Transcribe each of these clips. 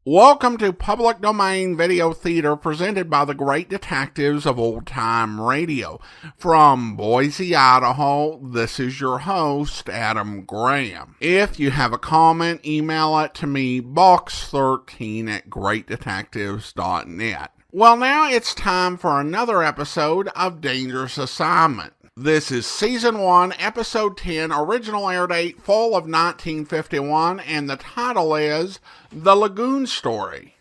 Welcome to Public Domain Video Theater presented by the great detectives of Old Time Radio. From Boise, Idaho, this is your host, Adam Graham. If you have a comment, email it to me, box13@greatdetectives.net. Well, now it's time for another episode of Dangerous Assignment. This is Season 1, Episode 10, original air date, fall of 1951, and the title is The Lagoon Story.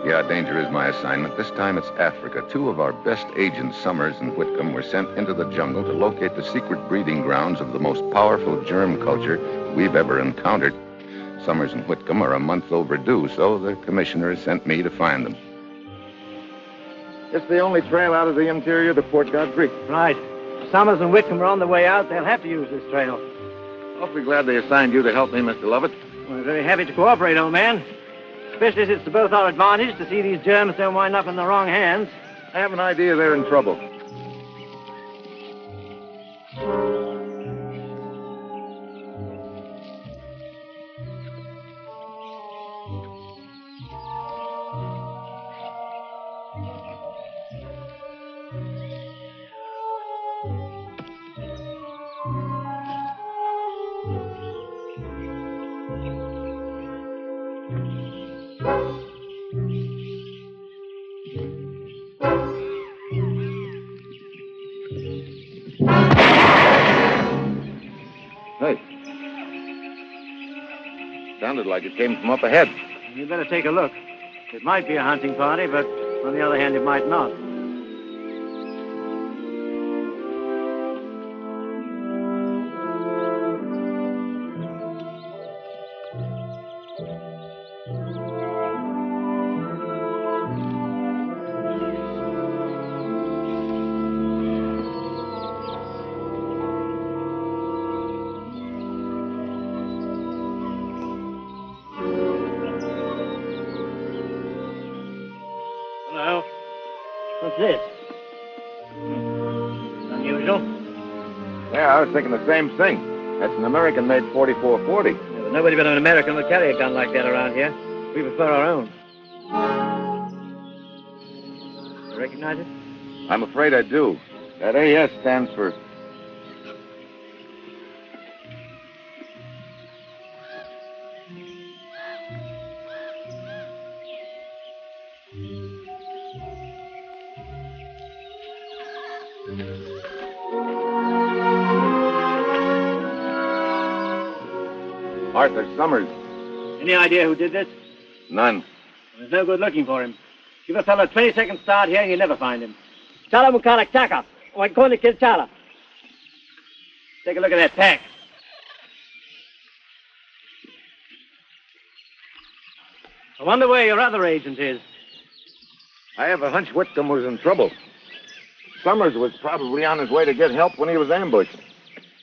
Yeah, danger is my assignment. This time it's Africa. Two of our best agents, Summers and Whitcomb, were sent into the jungle to locate the secret breeding grounds of the most powerful germ culture we've ever encountered. Summers and Whitcomb are a month overdue, so the commissioner has sent me to find them. It's the only trail out of the interior to Port Godfrey. Right. If Summers and Whitcomb are on the way out, they'll have to use this trail. Awfully glad they assigned you to help me, Mr. Lovett. We're very happy to cooperate, old man. Especially as it's to both our advantage to see these germs don't wind up in the wrong hands. I have an idea they're in trouble. Hey. Sounded like it came from up ahead. You'd better take a look. It might be a hunting party, but on the other hand, it might not. Hello? What's this? Unusual. Yeah, I was thinking the same thing. That's an American-made 4440. Yeah, but nobody but an American would carry a gun like that around here. We prefer our own. You recognize it? I'm afraid I do. That AS stands for... Arthur Summers. Any idea who did this? None. There's no good looking for him. Give a fellow a 20-second start here and you'll never find him. Chala Mukala Chaka. Waikoni Kilchala. Take a look at that pack. I wonder where your other agent is. I have a hunch Whitcomb was in trouble. Summers was probably on his way to get help when he was ambushed.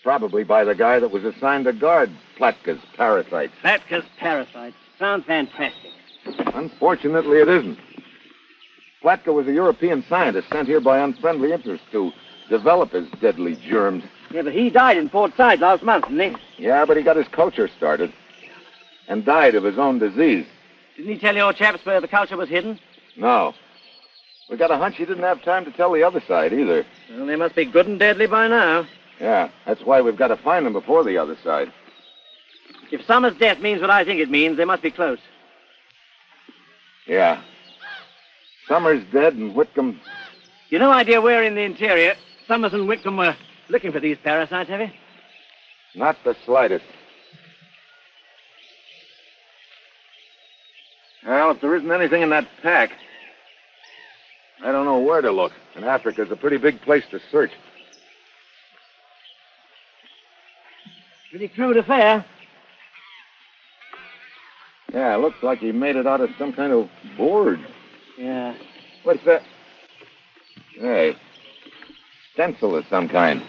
Probably by the guy that was assigned to guard Platka's parasites. Platka's parasites. Sounds fantastic. Unfortunately, it isn't. Platka was a European scientist sent here by unfriendly interests to develop his deadly germs. Yeah, but he died in Port Said last month, didn't he? Yeah, but he got his culture started and died of his own disease. Didn't he tell your chaps where the culture was hidden? No. We got a hunch he didn't have time to tell the other side either. Well, they must be good and deadly by now. Yeah, that's why we've got to find them before the other side. If Summers' death means what I think it means, they must be close. Yeah. Summers dead and Whitcomb... You no idea where in the interior Summers and Whitcomb were looking for these parasites, have you? Not the slightest. Well, if there isn't anything in that pack, I don't know where to look. And Africa's a pretty big place to search. Pretty crude affair. Yeah, it looks like he made it out of some kind of board. Yeah. What's that? Hey, stencil of some kind.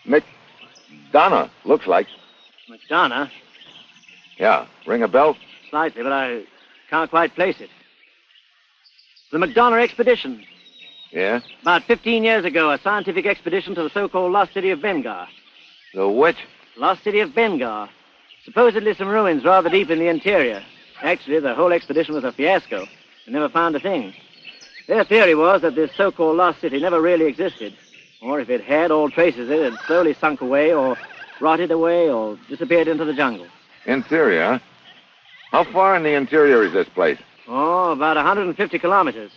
McDonough, looks like. McDonough? Yeah, ring a bell? Slightly, but I can't quite place it. The McDonough expedition. Yeah? About 15 years ago, a scientific expedition to the so-called lost city of Bengar. The which? Lost city of Bengar. Supposedly some ruins rather deep in the interior. Actually, the whole expedition was a fiasco. They never found a thing. Their theory was that this so-called lost city never really existed. Or if it had, all traces of it had slowly sunk away or rotted away or disappeared into the jungle. Interior, huh? How far in the interior is this place? Oh, about 150 kilometers.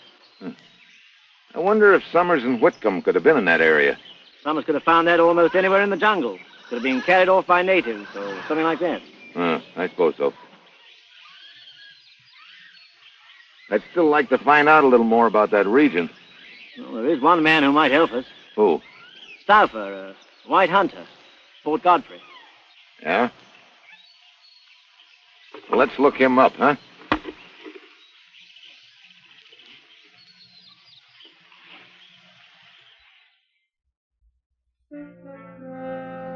I wonder if Summers and Whitcomb could have been in that area. Summers could have found that almost anywhere in the jungle. Could have been carried off by natives or something like that. I suppose so. I'd still like to find out a little more about that region. Well, there is one man who might help us. Who? Stauffer, a white hunter, Fort Godfrey. Yeah? Well, let's look him up, huh?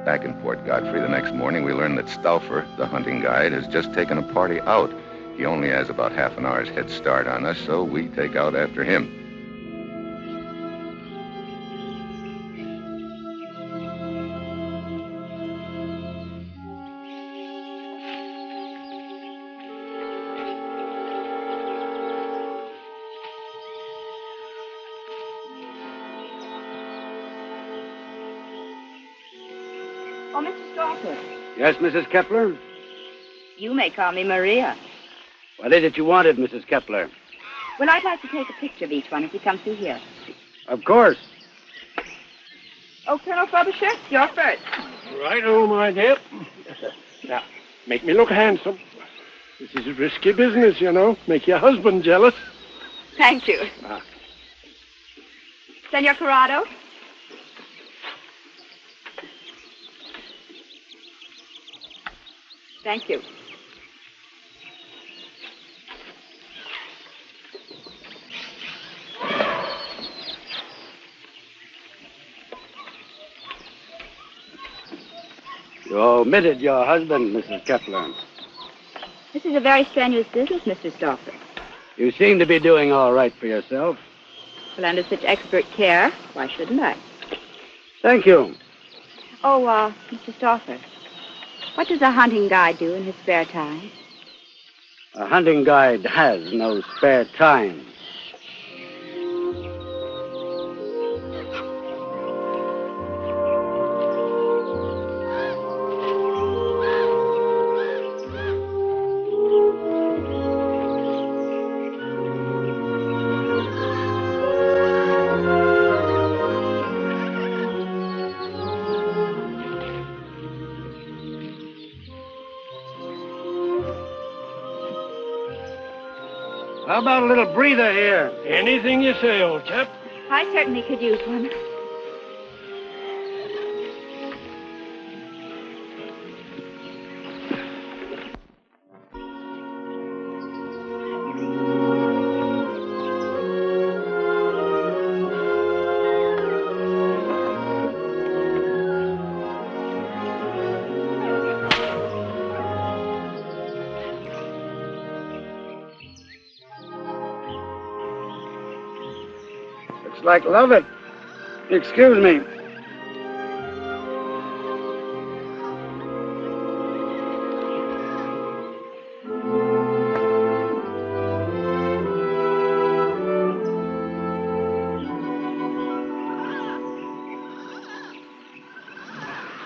Back in Fort Godfrey the next morning, we learned that Stauffer, the hunting guide, has just taken a party out. He only has about half an hour's head start on us, so we take out after him. Oh, Mr. Stauffer, Yes, Mrs. Kepler? you may call me Maria. What is it you wanted, Mrs. Kepler? Well, I'd like to take a picture of each one as you come through here. Of course. Oh, Colonel Frobisher, you're first. Right, oh, my dear. Now, make me look handsome. This is a risky business, you know. Make your husband jealous. Thank you. Ah. Senor Corrado? Thank you. You omitted your husband, Mrs. Kepler. This is a very strenuous business, Mr. Stauffer. You seem to be doing all right for yourself. Well, under such expert care, why shouldn't I? Thank you. Oh, Mr. Stauffer, what does a hunting guide do in his spare time? A hunting guide has no spare time. How about a little breather here? Anything you say, old chap. I certainly could use one. Looks like Lovett. Excuse me.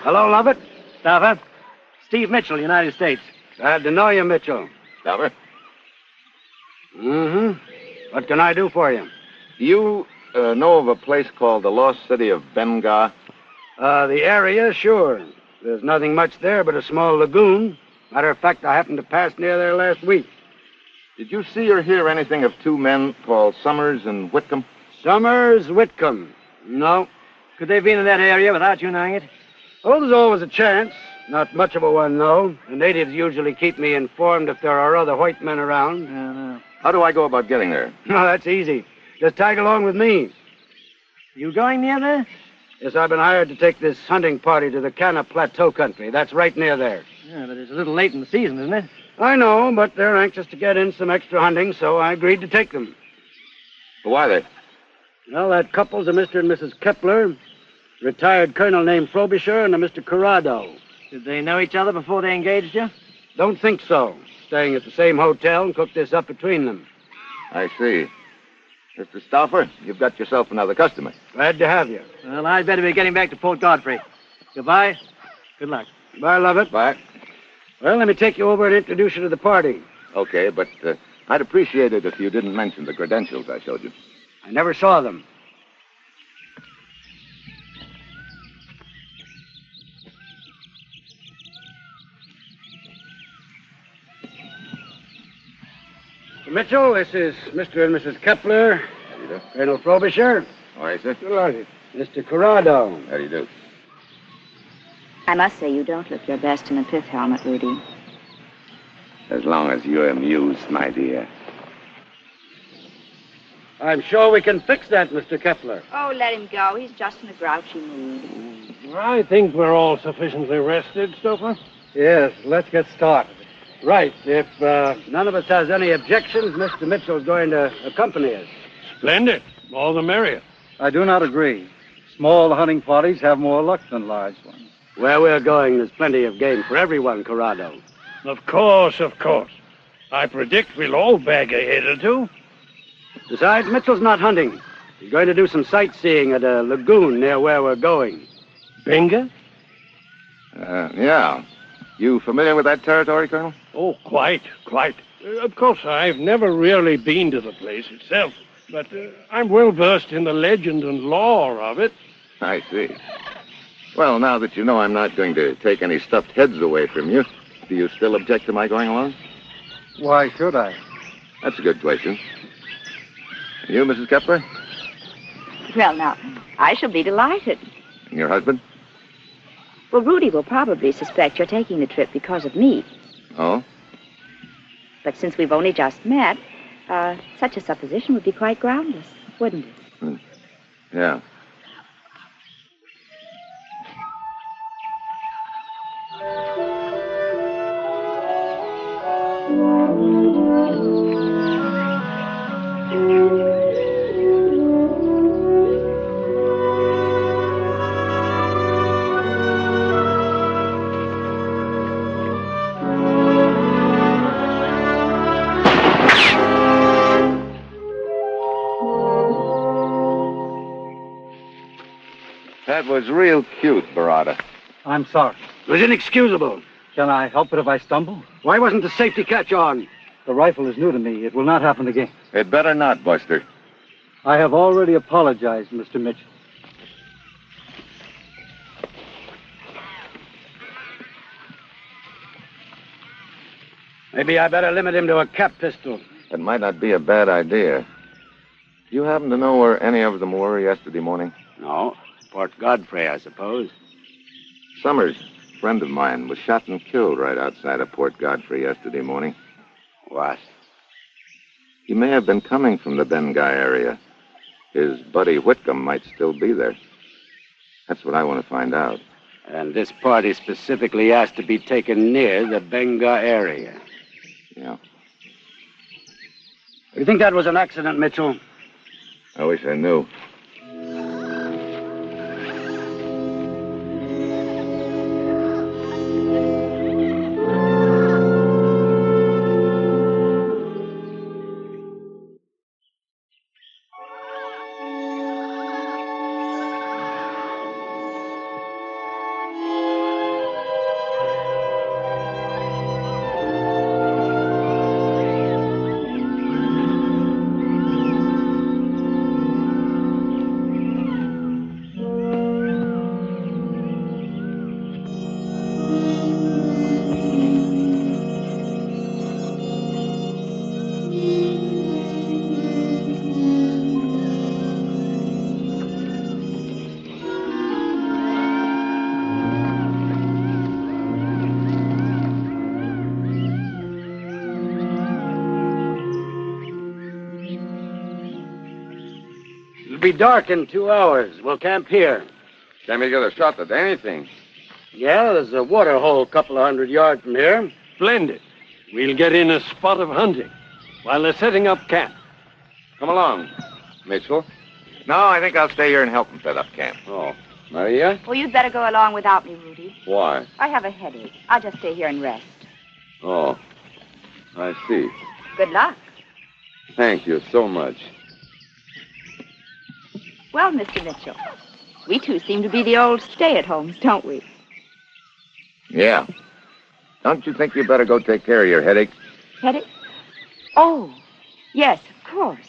Hello, Lovett. Stauffer. Steve Mitchell, United States. Glad to know you, Mitchell. Stauffer? Mm-hmm. What can I do for you? Do you know of a place called the Lost City of Bengar? The area, sure. There's nothing much there but a small lagoon. Matter of fact, I happened to pass near there last week. Did you see or hear anything of two men called Summers and Whitcomb? Summers, Whitcomb. No. Could they have been in that area without you knowing it? Oh, there's always a chance. Not much of a one, though. The natives usually keep me informed if there are other white men around. No. How do I go about getting there? No, that's easy. Just tag along with me. You going near there? Yes, I've been hired to take this hunting party to the Canna Plateau country. That's right near there. Yeah, but it's a little late in the season, isn't it? I know, but they're anxious to get in some extra hunting, so I agreed to take them. Who are they? Well, that couple's a Mr. and Mrs. Kepler, retired colonel named Frobisher, and a Mr. Corrado. Did they know each other before they engaged you? Don't think so. Staying at the same hotel and cooked this up between them. I see. Mr. Stauffer, you've got yourself another customer. Glad to have you. Well, I'd better be getting back to Port Godfrey. Goodbye. Good luck. Bye, Lovett. Bye. Well, let me take you over and introduce you to the party. Okay, but I'd appreciate it if you didn't mention the credentials I showed you. I never saw them. Mr. Mitchell, this is Mr. and Mrs. Kepler. How do you do? Colonel Frobisher. All right, sir. Mr. Corrado. How do you do? I must say you don't look your best in a pith helmet, Rudy. As long as you're amused, my dear. I'm sure we can fix that, Mr. Kepler. Oh, let him go. He's just in a grouchy mood. I think we're all sufficiently rested, Stouffer. Yes, let's get started. Right. If none of us has any objections, Mr. Mitchell's going to accompany us. Splendid. All the merrier. I do not agree. Small hunting parties have more luck than large ones. Where we're going, there's plenty of game for everyone, Corrado. Of course, of course. I predict we'll all bag a head or two. Besides, Mitchell's not hunting. He's going to do some sightseeing at a lagoon near where we're going. Benga? Yeah. You familiar with that territory, Colonel? Oh, quite. Of course, I've never really been to the place itself, but I'm well versed in the legend and lore of it. I see. Well, now that you know I'm not going to take any stuffed heads away from you, do you still object to my going along? Why should I? That's a good question. And you, Mrs. Kepler? Well, now, I shall be delighted. And your husband? Well, Rudy will probably suspect you're taking the trip because of me. Oh? But since we've only just met, such a supposition would be quite groundless, wouldn't it? Yeah. That was real cute, Barada. I'm sorry. It was inexcusable. Can I help it if I stumble? Why wasn't the safety catch on? The rifle is new to me. It will not happen again. It better not, Buster. I have already apologized, Mr. Mitchell. Maybe I better limit him to a cap pistol. It might not be a bad idea. Do you happen to know where any of them were yesterday morning? No. Port Godfrey, I suppose. Summers, a friend of mine, was shot and killed right outside of Port Godfrey yesterday morning. What? He may have been coming from the Bengay area. His buddy Whitcomb might still be there. That's what I want to find out. And this party specifically asked to be taken near the Benga area. Yeah. You think that was an accident, Mitchell? I wish I knew. It'll be dark in 2 hours. We'll camp here. Can we get a shot at anything? Yeah, there's a water hole a couple of 100 yards from here. Splendid. We'll get in a spot of hunting while they're setting up camp. Come along, Mitchell. No, I think I'll stay here and help them set up camp. Oh, Maria? Well, you'd better go along without me, Rudy. Why? I have a headache. I'll just stay here and rest. Oh, I see. Good luck. Thank you so much. Well, Mr. Mitchell, we two seem to be the old stay-at-homes, don't we? Yeah. Don't you think you better go take care of your headache? Headache? Oh, yes, of course.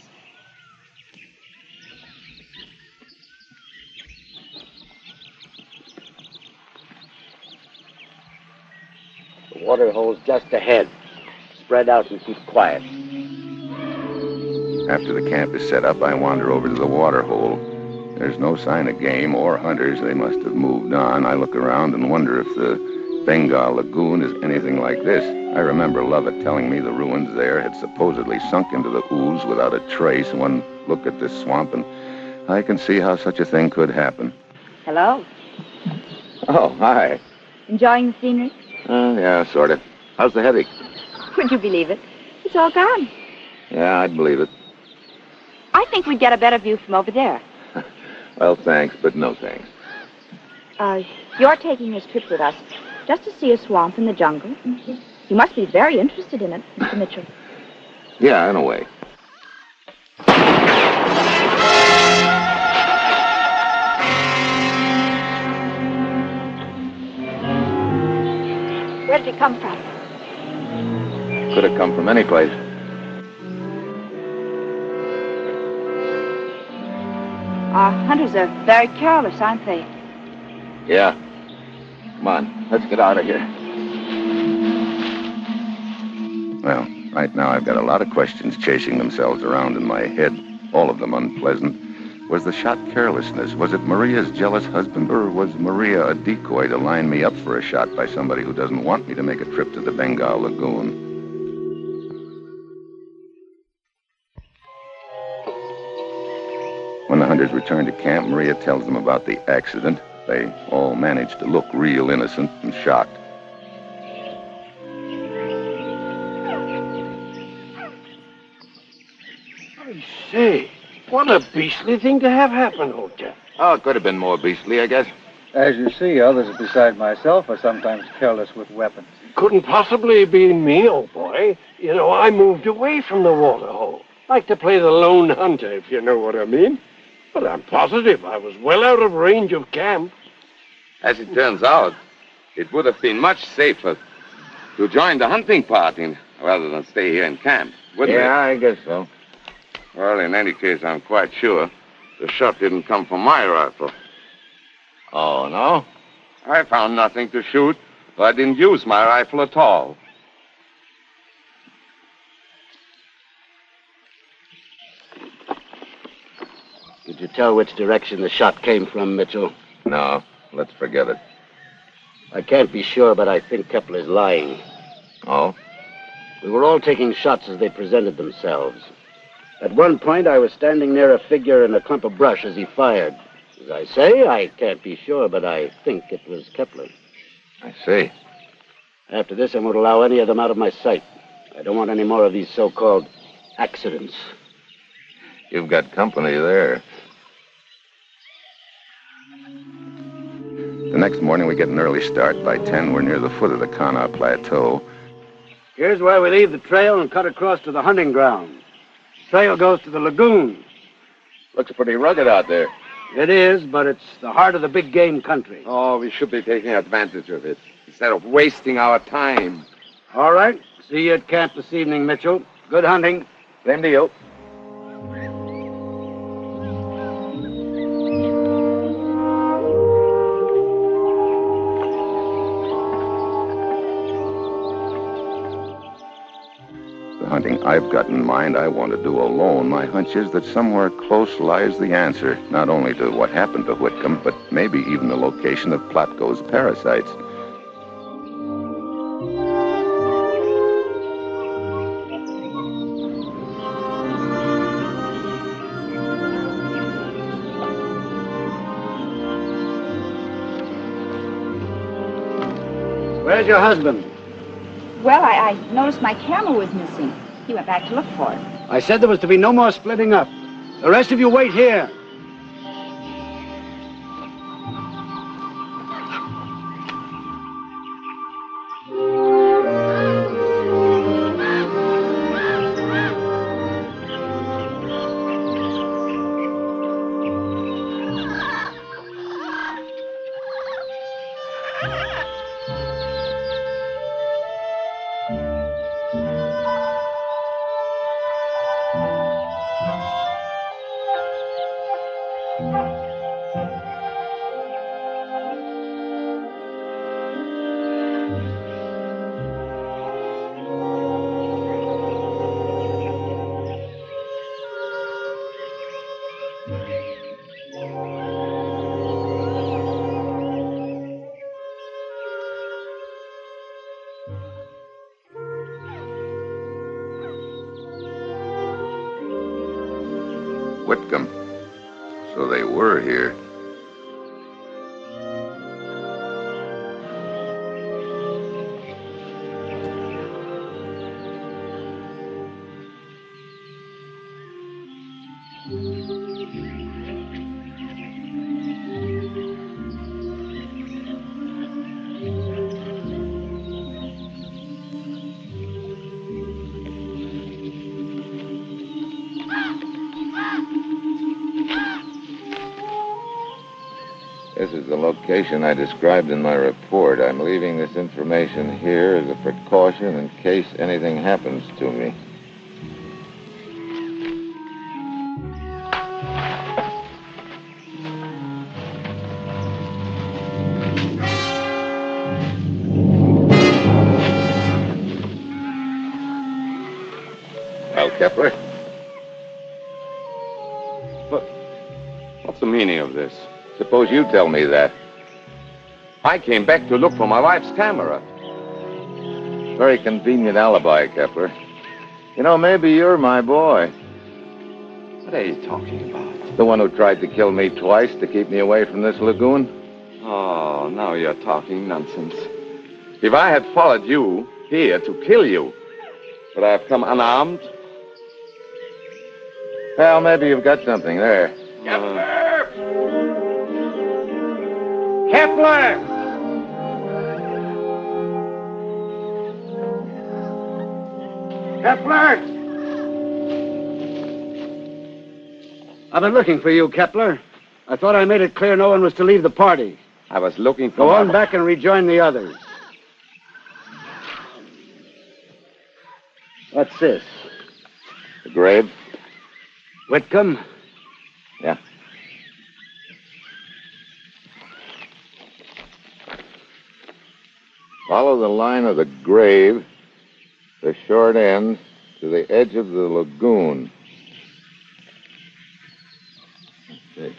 The water hole's just ahead. Spread out and keep quiet. After the camp is set up, I wander over to the water hole. There's no sign of game or hunters. They must have moved on. I look around and wonder if the Bengal Lagoon is anything like this. I remember Lovett telling me the ruins there had supposedly sunk into the ooze without a trace. One look at this swamp, and I can see how such a thing could happen. Hello. Oh, hi. Enjoying the scenery? Yeah, sort of. How's the headache? Would you believe it? It's all gone. Yeah, I'd believe it. I think we'd get a better view from over there. Well, thanks, but no thanks. You're taking this trip with us just to see a swamp in the jungle. You must be very interested in it, Mr. Mitchell. Yeah, in a way. Where did it come from? Could have come from any place. Our hunters are very careless, aren't they? Yeah. Come on, let's get out of here. Well, right now I've got a lot of questions chasing themselves around in my head, all of them unpleasant. Was the shot carelessness? Was it Maria's jealous husband, or was Maria a decoy to line me up for a shot by somebody who doesn't want me to make a trip to the Bengal Lagoon? When the hunters return to camp, Maria tells them about the accident. They all manage to look real innocent and shocked. I say, what a beastly thing to have happen, old chap. Oh, it could have been more beastly, I guess. As you see, others beside myself are sometimes careless with weapons. Couldn't possibly have been me, old boy. You know, I moved away from the water hole. Like to play the lone hunter, if you know what I mean. But I'm positive I was well out of range of camp. As it turns out, it would have been much safer to join the hunting party rather than stay here in camp, wouldn't it? Yeah, I guess so. Well, in any case, I'm quite sure the shot didn't come from my rifle. Oh, no? I found nothing to shoot, so I didn't use my rifle at all. Did you tell which direction the shot came from, Mitchell? No, let's forget it. I can't be sure, but I think Kepler's lying. Oh? We were all taking shots as they presented themselves. At one point, I was standing near a figure in a clump of brush as he fired. As I say, I can't be sure, but I think it was Kepler. I see. After this, I won't allow any of them out of my sight. I don't want any more of these so-called accidents. You've got company there. The next morning, we get an early start. By 10, we're near the foot of the Kana Plateau. Here's where we leave the trail and cut across to the hunting ground. The trail goes to the lagoon. Looks pretty rugged out there. It is, but it's the heart of the big game country. Oh, we should be taking advantage of it instead of wasting our time. All right. See you at camp this evening, Mitchell. Good hunting. Same to you. Hunting I've got in mind I want to do alone. My hunch is that somewhere close lies the answer, not only to what happened to Whitcomb, but maybe even the location of Plotko's parasites. Where's your husband? Well, I noticed my camera was missing. He went back to look for it. I said there was to be no more splitting up. The rest of you wait here. Whitcomb. So they were here. This is the location I described in my report. I'm leaving this information here as a precaution in case anything happens to me. Well, Kepler? What's the meaning of this? Suppose you tell me that. I came back to look for my wife's camera. Very convenient alibi, Kepler. You know, maybe you're my boy. What are you talking about? The one who tried to kill me twice to keep me away from this lagoon? Oh, now you're talking nonsense. If I had followed you here to kill you, would I have come unarmed? Well, maybe you've got something there. Kepler! Kepler! I've been looking for you, Kepler. I thought I made it clear no one was to leave the party. I was looking for... Go on back and rejoin the others. What's this? The grave? Whitcomb? Yeah. Follow the line of the grave, the short end, to the edge of the lagoon. Let's see.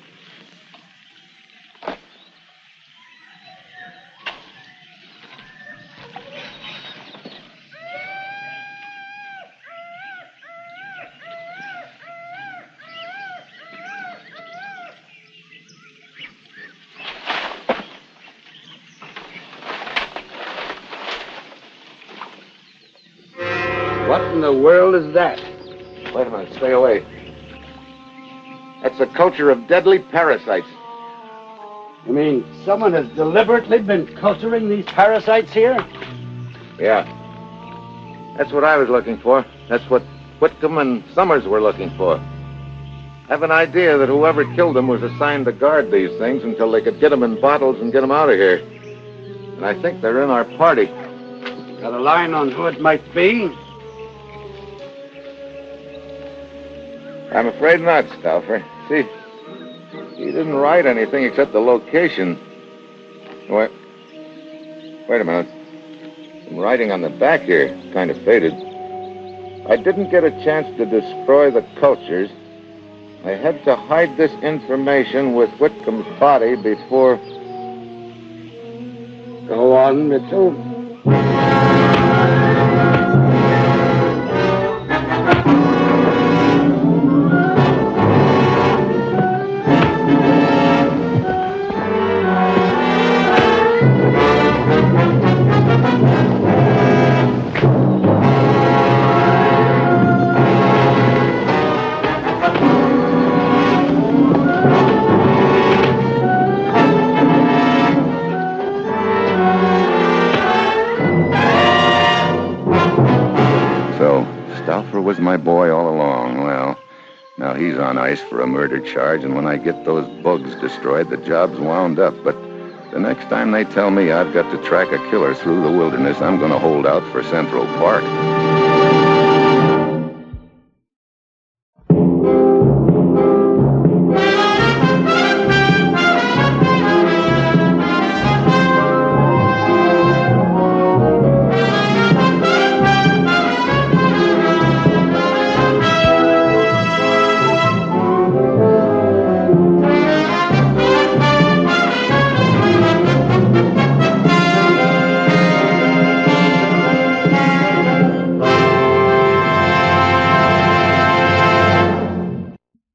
What in the world is that? Wait a minute, stay away. That's a culture of deadly parasites. You mean someone has deliberately been culturing these parasites here? Yeah. That's what I was looking for. That's what Whitcomb and Summers were looking for. I have an idea that whoever killed them was assigned to guard these things until they could get them in bottles and get them out of here. And I think they're in our party. Got a line on who it might be? I'm afraid not, Stauffer. See, he didn't write anything except the location. Wait a minute. Some writing on the back here. It's kind of faded. I didn't get a chance to destroy the cultures. I had to hide this information with Whitcomb's body before... Go on, Mitchell. was my boy all along. Well, now he's on ice for a murder charge, and when I get those bugs destroyed, the job's wound up. But the next time they tell me I've got to track a killer through the wilderness, I'm going to hold out for Central Park.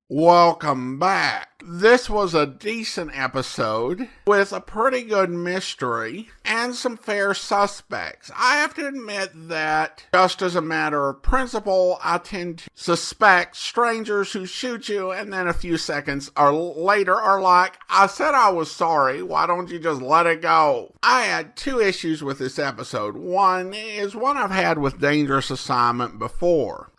Welcome back. This was a decent episode with a pretty good mystery and some fair suspects. I have to admit that just as a matter of principle, I tend to suspect strangers who shoot you and then a few seconds or later are like, I said I was sorry, why don't you just let it go? I had two issues with this episode. One is one I've had with Dangerous Assignment before.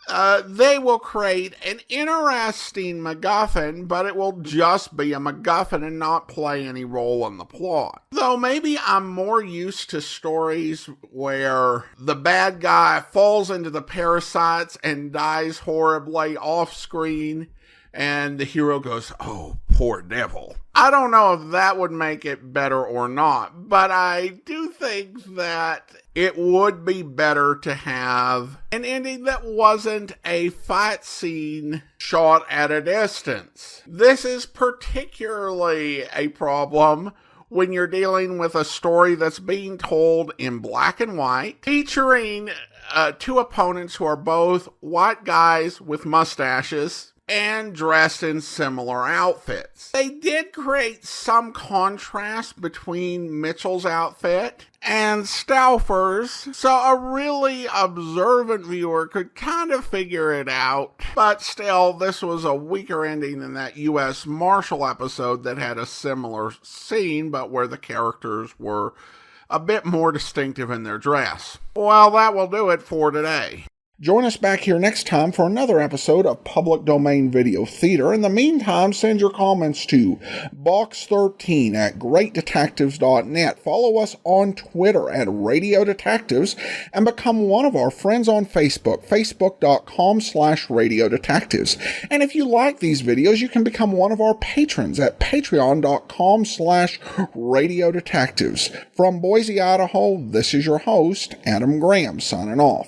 They will create an interesting MacGuffin, but it will just be a MacGuffin and not play any role in the plot. Though maybe I'm more used to stories where the bad guy falls into the parasites and dies horribly off screen, and the hero goes, oh, poor devil. I don't know if that would make it better or not, but I do think that it would be better to have an ending that wasn't a fight scene shot at a distance. This is particularly a problem when you're dealing with a story that's being told in black and white, featuring two opponents who are both white guys with mustaches and dressed in similar outfits. They did create some contrast between Mitchell's outfit and Stauffer's, so a really observant viewer could kind of figure it out. But still, this was a weaker ending than that U.S. Marshal episode that had a similar scene, but where the characters were a bit more distinctive in their dress. Well, that will do it for today. Join us back here next time for another episode of Public Domain Video Theater. In the meantime, send your comments to box13 at greatdetectives.net. Follow us on Twitter at Radio Detectives and become one of our friends on Facebook, facebook.com/Radio Detectives. And if you like these videos, you can become one of our patrons at patreon.com/Radio Detectives. From Boise, Idaho, this is your host, Adam Graham, signing off.